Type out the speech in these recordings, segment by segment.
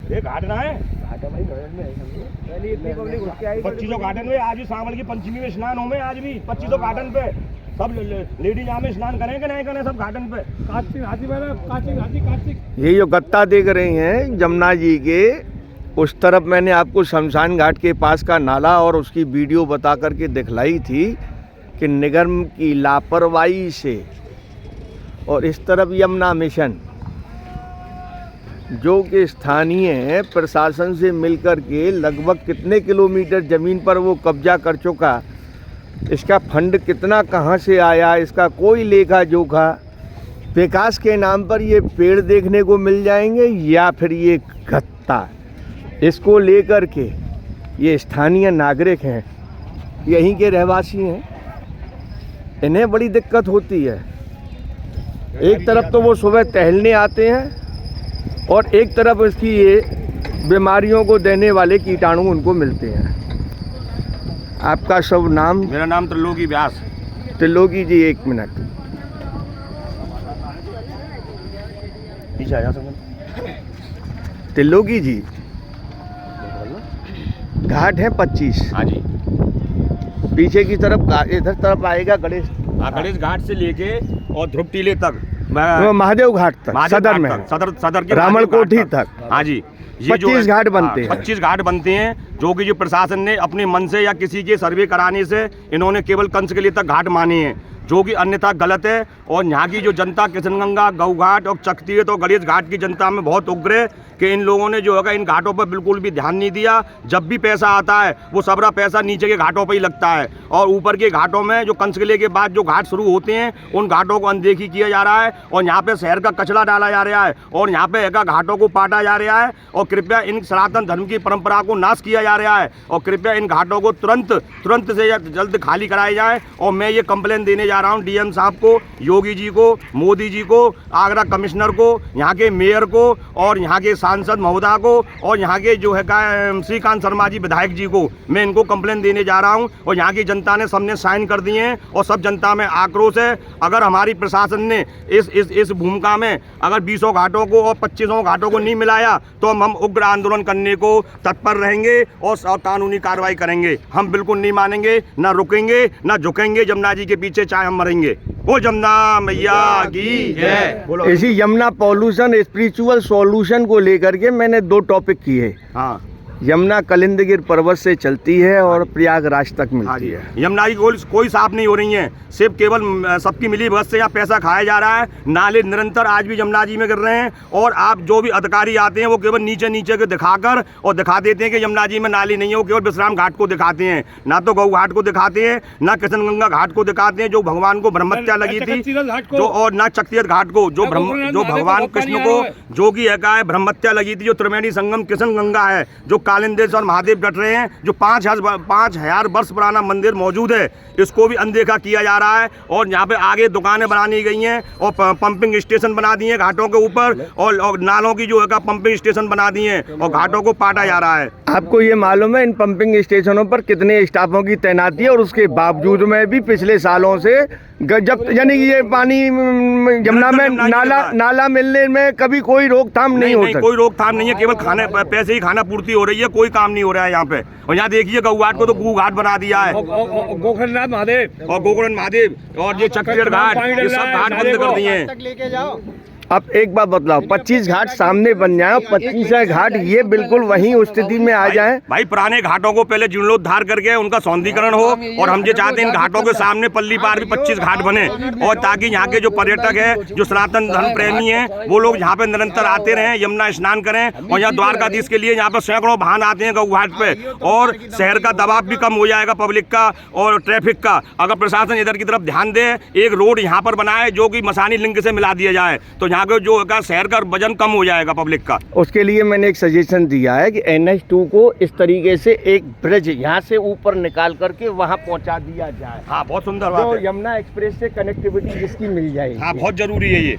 ये घाट ना है, घाट है भाई, नगर में है समझे। पहले इतनी पब्लिक घुस के आई 2500 घाटन में आज भी सावन की पंचमी में स्नान हो में, आज भी 2500 घाटन पे सब लेडीज यहाँ में स्नान करें कि नहीं करें, सब घाटन पे। कार्तिक ये जो गत्ता देख रहे हैं जमुना जी के उस तरफ, मैंने आपको शमशान घाट के पास का नाला और उसकी वीडियो बता करके दिखलाई थी कि निगम की लापरवाही से, और इस तरफ यमुना मिशन जो कि स्थानीय प्रशासन से मिलकर के लगभग कितने किलोमीटर ज़मीन पर वो कब्जा कर चुका, इसका फंड कितना कहाँ से आया, इसका कोई लेखा जोखा। विकास के नाम पर ये पेड़ देखने को मिल जाएंगे या फिर ये गत्ता, इसको लेकर के ये स्थानीय नागरिक हैं, यहीं के रहवासी हैं, इन्हें बड़ी दिक्कत होती है। एक तरफ तो वो सुबह टहलने आते हैं और एक तरफ इसकी ये बीमारियों को देने वाले कीटाणु उनको मिलते हैं। आपका शुभ नाम? मेरा नाम त्रिलोकी व्यास। त्रिलोकी जी, एक मिनट पीछे आ जा सकते। त्रिलोकी जी, घाट है 25। हाँ जी, पीछे की तरफ इधर तरफ आएगा गणेश, गणेश घाट से लेके और ध्रुव टीले तक, वो महादेव घाट तक, सदर में, सदर के रामलकोठी तक। हाँ जी, 25 घाट बनते हैं। 25 घाट बनते हैं, जो कि जो प्रशासन ने अपने मन से या किसी के सर्वे कराने से इन्होंने केवल कंस के लिए तक घाट माने हैं, जो कि अन्यथा गलत है। और यहाँ की जो जनता किशनगंगा, गऊ घाट और चकतीर्थ और गणेश घाट की जनता में बहुत उग्र है कि इन लोगों ने जो है इन घाटों पर बिल्कुल भी ध्यान नहीं दिया। जब भी पैसा आता है वो सबरा पैसा नीचे के घाटों पर ही लगता है, और ऊपर के घाटों में जो कंसकले के बाद जो घाट शुरू होते हैं उन घाटों को अनदेखी किया जा रहा है, और यहाँ पे शहर का कचरा डाला जा रहा है, और यहाँ पे एका घाटों को पाटा जा रहा है। और कृपया इन सनातन धर्म की परंपरा को नाश किया जा रहा है, और कृपया इन घाटों को तुरंत से जल्द खाली कराया जाए। और मैं ये कंप्लेन देने जा रहा हूँ डीएम साहब को, योगी जी को, मोदी जी को, आगरा कमिश्नर को, यहाँ के मेयर को, और यहाँ के सांसद महोदय को, और यहाँ के जो है श्रीकांत शर्मा जी विधायक जी को मैं इनको कंप्लेन देने जा रहा हूँ। और यहाँ की जनता ने सबने साइन कर दिए हैं, और सब जनता में आक्रोश है। अगर हमारी प्रशासन ने इस भूमिका में अगर 20 घाटों को और 25 घाटों को नहीं मिलाया तो हम उग्र आंदोलन करने को तत्पर रहेंगे और कानूनी कार्रवाई करेंगे। हम बिल्कुल नहीं मानेंगे, ना रुकेंगे, ना झुकेंगे जमुना जी के पीछे, चाहे हम मरेंगे। ओ जमुना मैया की जय। इसी यमुना पॉल्यूशन स्पिरिचुअल सॉल्यूशन को लेकर के मैंने 2 टॉपिक किए। हाँ, यमुना कलिंदगिर पर्वत से चलती है और प्रयागराज तक मिलती है। यमुना की कोई साफ नहीं हो रही है, सिर्फ केवल सबकी मिली भगत से यहाँ पैसा खाया जा रहा है। नाले निरंतर आज भी यमुना जी में गिर रहे हैं, और आप जो भी अधिकारी आते हैं वो केवल नीचे के दिखाकर और दिखा देते हैं कि यमुना जी में नाली नहीं है। वो केवल विश्राम घाट को दिखाते हैं, ना तो गऊ घाट को दिखाते हैं, ना किशनगंगा घाट को दिखाते हैं जो भगवान को ब्रह्मत्या लगी थी, जो और ना चकतीर्थ घाट को जो भगवान कृष्ण को जो कि है ब्रह्मत्या लगी थी, जो त्रिवेणी संगम किशनगंगा है, जो कालिंदेश और महादेव डट रहे हैं, जो 5000 वर्ष पुराना मंदिर मौजूद है, इसको भी अनदेखा किया जा रहा है। और यहाँ पे आगे दुकानें बनानी गई हैं और पंपिंग स्टेशन बना दिए घाटों के ऊपर, और नालों की जो है पंपिंग स्टेशन बना दिए और घाटों को पाटा जा रहा है। आपको ये मालूम है इन पंपिंग स्टेशनों पर कितने स्टाफों की तैनाती है, और उसके बावजूद में भी पिछले सालों से जब यानी कि ये पानी यमुना में नाला मिलने में कभी कोई रोकथाम नहीं हो सकती। कोई रोकथाम नहीं है, केवल पैसे ही खाना पूर्ति हो रही है, कोई काम नहीं हो रहा है यहाँ पे। और यहाँ देखिए गऊ घाट को तो गऊ घाट बना दिया है, गोकर्णनाथ महादेव और ये चकतीर्थ घाट, ये सब घाट बंद कर दिए हैं। अब एक बात बतलाओ, 25 घाट सामने बन जाए, 25 घाट ये बिल्कुल वही स्थिति में आ जाए। भाई पुराने घाटों को पहले जीर्णोद्धार करके उनका सौंदर्यीकरण हो, और हम ये चाहते हैं इन घाटों के सामने पल्ली पार भी 25 घाट बने, और ताकि यहाँ के जो पर्यटक है, जो सनातन धर्म प्रेमी हैं, वो लोग यहाँ पे निरंतर आते रहें, यमुना स्नान करें। और यहाँ द्वारकाधीश के लिए यहाँ पर सैकड़ों वाहन आते हैं गऊ घाट पे, और शहर का दबाव भी कम हो जाएगा पब्लिक का और ट्रैफिक का। अगर प्रशासन इधर की तरफ ध्यान दे, एक रोड यहाँ पर बनाए जो कि मसानी लिंक से मिला दिया जाए, तो यहाँ के जो का शहर का वजन कम हो जाएगा पब्लिक का। उसके लिए मैंने एक सजेशन दिया है कि NH2 को इस तरीके से एक ब्रिज यहाँ से ऊपर निकाल करके वहाँ पहुँचा दिया जाए। हाँ, बहुत सुंदर बात है। यमुना एक्सप्रेस से कनेक्टिविटी जिसकी मिल जाएगी। हाँ, बहुत जरूरी है ये।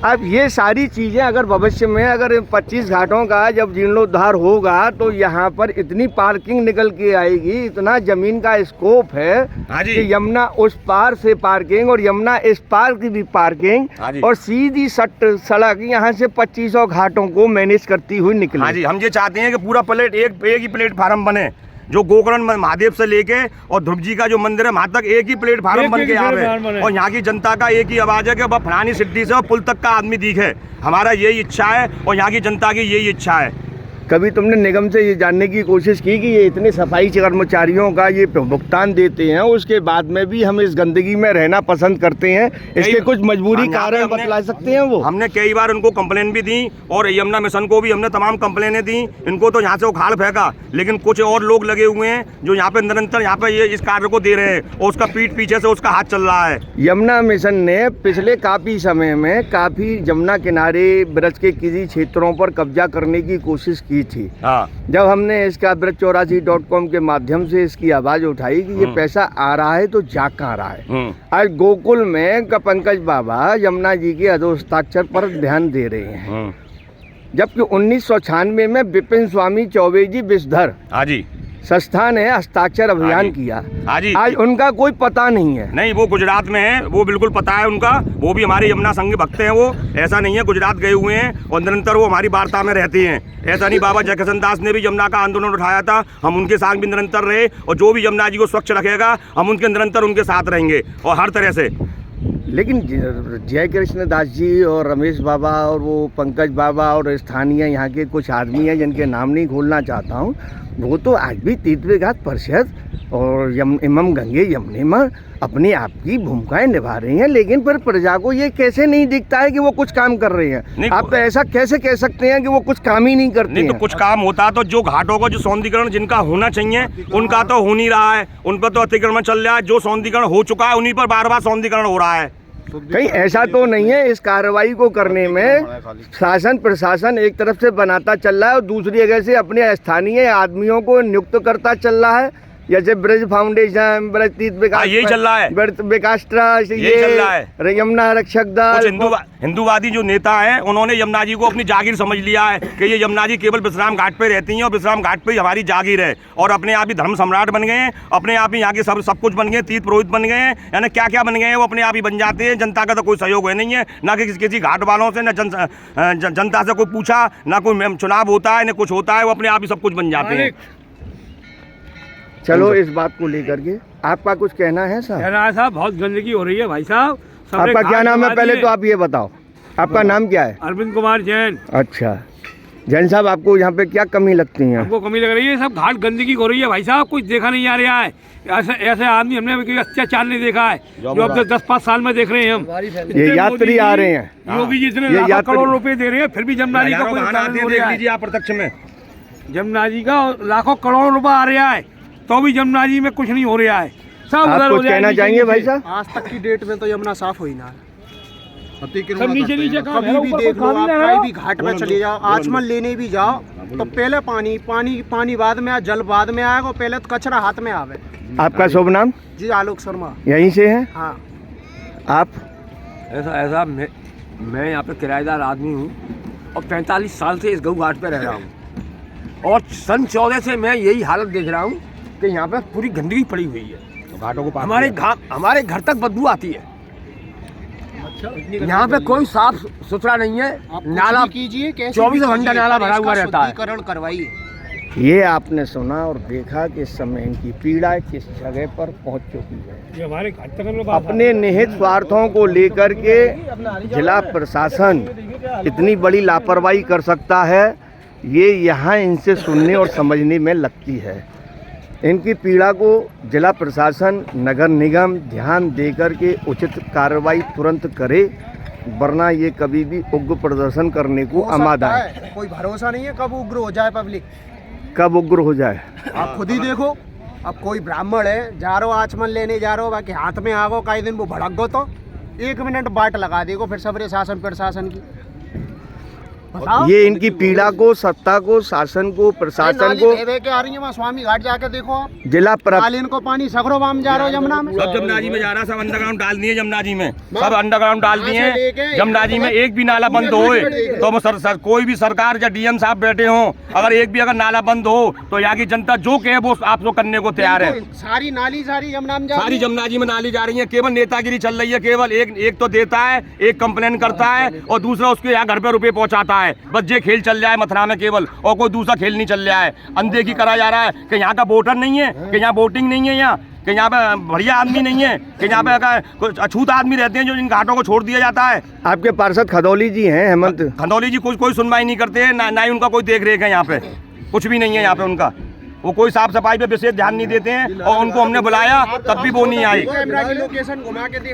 अब ये सारी चीज़ें अगर भविष्य में अगर 25 घाटों का जब जीर्णोद्धार होगा तो यहाँ पर इतनी पार्किंग निकल के आएगी, इतना ज़मीन का स्कोप है हाँ जी। कि यमुना उस पार से पार्किंग और यमुना इस पार की भी पार्किंग हाँ जी। और सीधी सड़क यहाँ से 2500 घाटों को मैनेज करती हुई निकले। हाँ जी, हम ये चाहते हैं कि पूरा प्लेट एक ही प्लेटफार्म बने, जो गोकर्ण महादेव से लेके और ध्रुव जी का जो मंदिर है वहाँ तक एक ही प्लेटफार्म बन के आवे और यहाँ की जनता का एक ही आवाज़ है कि अब फलानी सिटी से पुल तक का आदमी दिखे। हमारा यही इच्छा है और यहाँ की जनता की यही इच्छा है। कभी तुमने निगम से ये जानने की कोशिश की कि ये इतने सफाई कर्मचारियों का ये भुगतान देते हैं, उसके बाद में भी हम इस गंदगी में रहना पसंद करते हैं, इसके कुछ मजबूरी कारण बतला सकते हैं वो? हमने कई बार उनको कंप्लेन भी दी और यमुना मिशन को भी हमने तमाम कंप्लेनें दी। इनको तो यहाँ से उखाड़ फेंका, लेकिन कुछ और लोग लगे हुए हैं जो यहाँ पे निरंतर यहाँ पे ये इस कार्य को दे रहे हैं और उसका पीठ पीछे से उसका हाथ चल रहा है। यमुना मिशन ने पिछले काफ़ी समय में काफ़ी यमुना किनारे ब्रज के किसी क्षेत्रों पर कब्जा करने की कोशिश की थी। हाँ। जब हमने इसका braj84.com के माध्यम से इसकी आवाज़ उठाई कि ये पैसा आ रहा है तो जा कहाँ रहा है। आज गोकुल में पंकज बाबा यमुना जी के अधोहस्ताक्षर पर ध्यान दे रहे हैं, जबकि 1996 में विपिन स्वामी चौबे जी विषधर हाँ जी संस्था ने हस्ताक्षर अभियान किया। हाँ जी। आज उनका कोई पता नहीं है। नहीं, वो गुजरात में है, वो बिल्कुल पता है उनका, वो भी हमारे यमुना संघ भक्त हैं। वो ऐसा नहीं है, गुजरात गए हुए हैं और निरंतर वो हमारी वार्ता में रहते हैं। ऐसा नहीं, बाबा जयकिशन दास ने भी यमुना का आंदोलन उठाया था, हम उनके साथ भी निरंतर रहे और जो भी यमुना जी को स्वच्छ रखेगा हम उनके निरंतर उनके साथ रहेंगे और हर तरह से। लेकिन जय कृष्ण दास जी और रमेश बाबा और वो पंकज बाबा और स्थानीय यहाँ के कुछ आदमी हैं जिनके नाम नहीं खोलना चाहता हूँ, वो तो आज भी तीर्थ विकास परिषद और इमम गंगे यमुने में अपनी आप की भूमिकाएं निभा रही हैं, लेकिन फिर प्रजा को ये कैसे नहीं दिखता है कि वो कुछ काम कर रहे हैं? आप तो ऐसा कैसे कह सकते हैं कि वो कुछ काम ही नहीं करते नहीं, हैं? तो कुछ काम होता तो जो घाटों का जो सौंदर्यीकरण जिनका होना चाहिए उनका तो हो नहीं रहा है, उन पर तो अतिक्रमण चल रहा है। जो सौंदर्यीकरण हो चुका है उन्हीं पर बार बार सौंदर्यीकरण हो रहा है। कहीं ऐसा तो नहीं है इस कार्रवाई को करने में शासन प्रशासन एक तरफ से बनाता चल रहा है और दूसरी जगह से अपने स्थानीय आदमियों को नियुक्त करता चल रहा है, जैसे ब्रज फाउंडेशन, ब्रज तीर्थ विकास, यही चल रहा है, ब्रज विकास ट्रस्ट, यही चल रहा है। यमुना रक्षक दल, हिंदूवादी जो नेता हैं उन्होंने यमुना जी को अपनी जागीर समझ लिया है कि ये यमुना जी केवल विश्राम घाट पे रहती हैं और विश्राम घाट पे ही हमारी जागीर है और अपने आप ही धर्म सम्राट बन गए हैं, अपने आप ही यहाँ के सब कुछ बन गए, तीर्थ पुरोहित बन गए हैं, यानी क्या क्या बन गए हैं वो अपने आप ही बन जाते हैं। जनता का तो कोई सहयोग है नहीं है, ना कि किसी घाट वालों से, ना जनता से कोई पूछा, ना कोई चुनाव होता है, ना कुछ होता है, वो अपने आप ही सब कुछ बन जाते हैं। चलो इस बात को लेकर के आपका कुछ कहना है साहब? कहना है साहब, बहुत गंदगी हो रही है भाई साहब। आपका क्या नाम है पहले तो आप ये बताओ, आपका नाम क्या है? अरविंद कुमार जैन। अच्छा जैन साहब, आपको यहाँ पे क्या कमी लगती है? हमको कमी लग रही है, सब घाट गंदगी हो रही है भाई साहब, कुछ देखा नहीं आ रहा है। ऐसे आदमी हमने कोई अत्याचार नहीं देखा है जो अब 10-5 साल में देख रहे हैं हम। ये यात्री आ रहे हैं, योगी जी इतने लाखों करोड़ रुपए दे रहे हैं, फिर भी जमुना जी का कोई देख लीजिए आप प्रत्यक्ष में, जमुना जी का लाखों करोड़ रुपए आ रहा है तो भी जमुना जी में कुछ नहीं हो रहा है। सब आप कुछ कहना चाहेंगे भाई साहब? आज तक की डेट में तो यमुना साफ हो ही ना, सब नीचे नीचे कभी भी देख लो, आप कहीं भी घाट पे चले जाओ, आचमन लेने भी जाओ तो पहले पानी बाद में, जल बाद में आएगा, पहले तो कचरा हाथ में आवे। आपका शुभ नाम? जी आलोक शर्मा। यहीं से है? हाँ। आप? ऐसा मैं यहाँ पे किराएदार आदमी हूँ और 45 साल से इस गऊ घाट पे रह रहा हूँ और सन 14 से मैं यही हालत देख रहा हूँ कि यहाँ पे पूरी गंदगी पड़ी हुई है। तो घाटों को हमारे घर तक बदबू आती है। यहाँ पे कोई साफ सुथरा नहीं है, नाला कीजिए, 24 घंटा नाला भरा हुआ रहता है। शुद्धिकरण करवाइए। ये आपने सुना और देखा कि इस समय इनकी पीड़ा किस जगह पर पहुंच चुकी है। ये हमारे घाट तक अपने निहित स्वार्थों को लेकर के जिला प्रशासन इतनी बड़ी लापरवाही कर सकता है, ये यहाँ इनसे सुनने और समझने में लगती है। इनकी पीड़ा को जिला प्रशासन, नगर निगम ध्यान देकर के उचित कार्रवाई तुरंत करे, वरना ये कभी भी उग्र प्रदर्शन करने को आमादा है। कोई भरोसा नहीं है कब उग्र हो जाए पब्लिक, कब उग्र हो जाए। आप खुद ही देखो, अब कोई ब्राह्मण है, जा रहे हो आचमन लेने जा रहे हो, बाकी हाथ में आगो कई दिन वो भड़क गो तो 1 मिनट बाट लगा देगो, फिर सबरे शासन प्रशासन की ये इनकी पीड़ा को, सत्ता को, शासन को, प्रशासन को, के आ रही है वहाँ स्वामी घाट जाके देखो आप, जिला नाली इनको पानी सगरो बाम जा रहा है यमुना में। सब जमुना जी में जा रहा है, सब अंडरग्राउंड डाल दिए जमुना जी में, सब अंडरग्राउंड डाल दिए जमुना जी में। एक भी नाला बंद होए तो कोई भी सरकार या डीएम साहब बैठे हों, अगर एक भी अगर नाला बंद हो तो यहाँ की जनता जो कहे वो आपको करने को तैयार है। सारी नाली सारी यमुना में जा सारी जमुना जी में नाली जा रही है, केवल नेतागिरी चल रही है। केवल एक तो देता है, एक कंप्लेन करता है और दूसरा उसके यहाँ घर पे रुपए पहुंचाता है। बस ये खेल चल रहा है मथुरा में केवल, और कोई दूसरा खेल नहीं चल रहा है। अनदेखी करा जा रहा है कि यहाँ का वोटर नहीं है, कि यहाँ वोटिंग नहीं है, यहाँ कि यहाँ पे बढ़िया आदमी नहीं है, कि यहाँ पे कुछ अछूत आदमी रहते हैं जो इन घाटों को छोड़ दिया जाता है। आपके पार्षद खदौली जी हैं, हेमंत खंदौली जी कोई सुनवाई नहीं करते हैं, ना ही उनका कोई देख रेख है। यहाँ पे कुछ भी नहीं है, यहाँ पे उनका वो कोई साफ सफाई पे विशेष ध्यान नहीं देते हैं। और उनको हमने बुलाया तब भी वो नहीं आई। कैमरा की लोकेशन घुमा के